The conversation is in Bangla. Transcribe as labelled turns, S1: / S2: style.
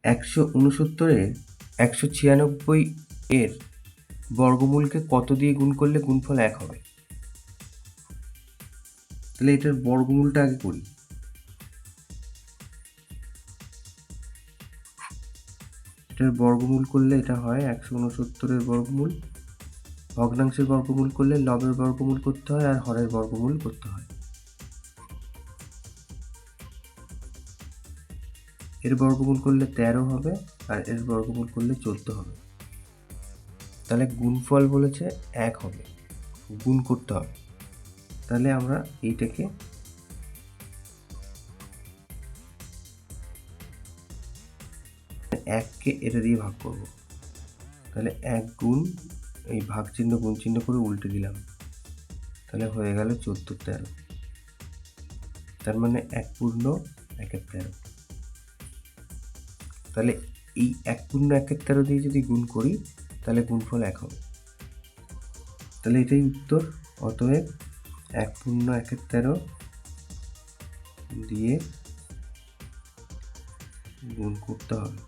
S1: 169 196 এর বর্গমূলকে কত দিয়ে গুণ করলে গুণফল 1 হবে? তাহলে এটার বর্গমূলটা আগে করি। এটার বর্গমূল করলে এটা হয় 169 বর্গমূল, ভগ্নাংশের বর্গমূল করলে লবের বর্গমূল করতে হয় আর হরের বর্গমূল করতে হয়। এর বর্গমূল করলে 13 হবে আর এর বর্গমূল করলে 14 হবে। তাহলে গুণফল বলেছে 1 হবে, গুণ করতে হবে। তাহলে আমরা এইটাকে এককে এটা দিয়ে ভাগ করব। তাহলে 1 গুণ এই ভাগ চিহ্ন গুণ চিহ্ন করে উল্টে দিলাম, তাহলে হয়ে গেল 14 13। তার মানে 1 পূর্ণ 1 এর 13। তাহলে এই 1 পূর্ণ 1 এর 13 দিয়ে যদি গুণ করি তাহলে গুণফল 1 হবে। তাহলে এটাই উত্তর। অতএব 1 পূর্ণ 1 এর 13 দিয়ে গুণ করতে হবে।